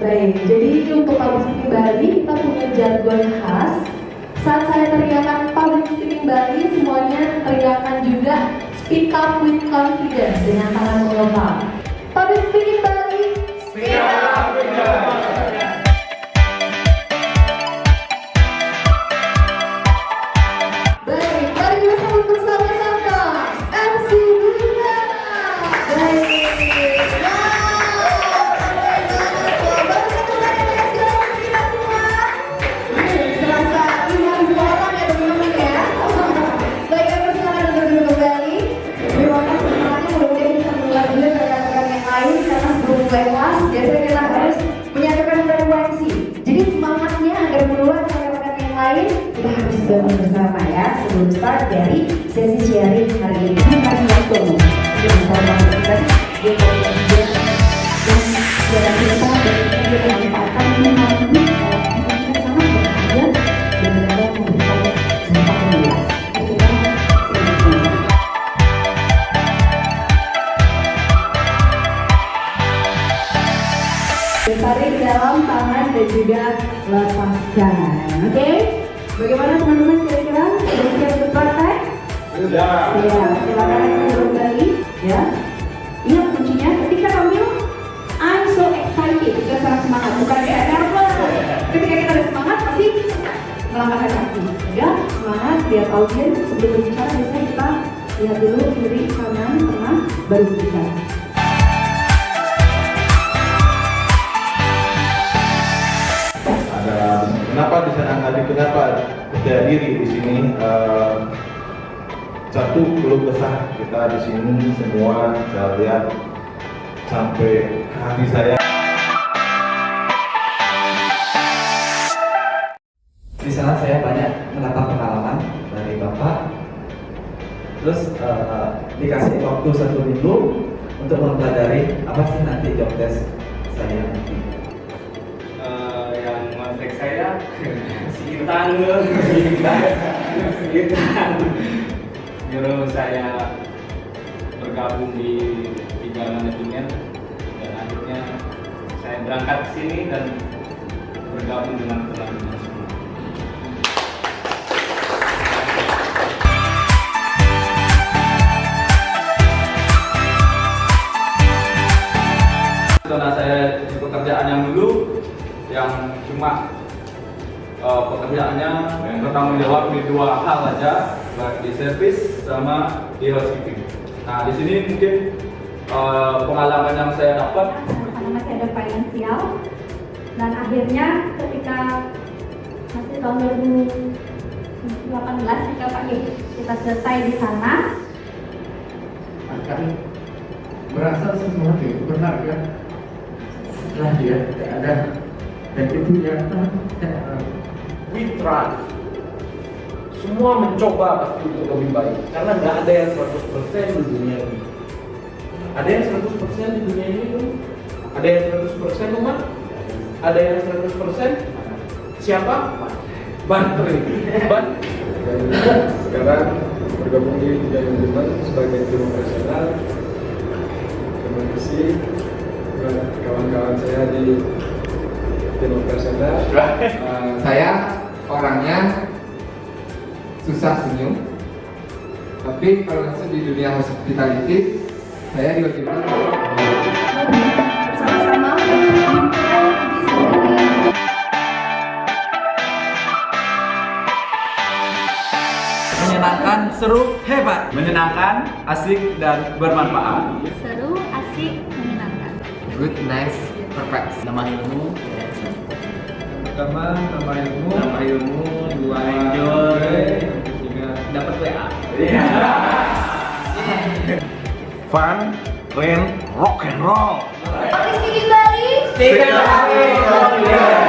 Baik, jadi untuk public speaking Bali kita punya jargon khas. Saat saya teriakan public speaking Bali, semuanya teriakan juga speak up with confidence dengan tangan mengepal. Public speaking Bali, speak up with confidence. Baik, mari kita sambut bersama-sama MC Bunda. Baik, biasanya kita harus menyatukan frekuensi. Jadi semangatnya agar meluas rekan-rekan yang lain, kita harus bangun bersama ya. Sebelum start dari sesi sharing hari ini, kami langsung bersama kita dia dan kita memanfaatkan ini kita sangat berharga dan dapat memberikan dampak yang luas. Tarik dalam tangan dan juga lepaskan. Oke? Bagaimana teman-teman kira-kira? Sudah siap untuk praktek? Sudah. Ya, silakan kembali. Ya. Ingat kuncinya ketika tampil, I'm so excited. Kita sangat semangat. Bukan kayak nervous. Ketika kita ada semangat pasti melangkahkan kaki. Ya, semangat biar audiens sebelum berbicara biasanya kita lihat dulu kiri kanan tengah baru berbicara. Kenapa di sana kenapa percaya diri di sini? Satu belum besar kita di sini semua saya lihat sampai ke hati saya. Di sana saya banyak mendapat pengalaman dari Bapak. Terus dikasih waktu 1 minggu untuk mempelajari apa sih nanti job desk saya nanti. Saya sekitar nyuruh saya bergabung di Tiga Manajemen dan akhirnya saya berangkat ke sini dan bergabung dengan teman-teman semua. Karena saya di pekerjaan yang dulu yang cuma pekerjaannya yang bertanggung jawab di 2 hal aja, baik di servis sama di housekeeping. Nah di sini mungkin pengalaman yang saya dapat karena masih ada finansial dan akhirnya ketika masih tahun 2018 kita selesai di sana akan merasa sesuatu itu benar kan setelah dia tidak ada dan itu yang we try. Semua mencoba pasti untuk lebih baik karena nggak ada yang 100% di dunia ini. Ada yang 100% di dunia ini tuh. Ada yang 100% umat. Ada yang 100% siapa? Baterai. Sekarang bergabung di Tiga Manajemen sebagai tim operasional. Terima kasih buat kawan-kawan saya di tim operasional. Saya orangnya susah senyum, tapi kalau masuk di dunia hospitality saya diwajibkan bersama-sama Menyenangkan, seru, hebat. Menyenangkan, asik, dan bermanfaat. seru, asik, menyenangkan. good, nice, perfect. Nama ilmu, pertama nama ilmu, 2 enjoy, 3 dapat WA. Fun, keren, rock and roll. Public speaking Bali, Speak up with confidence.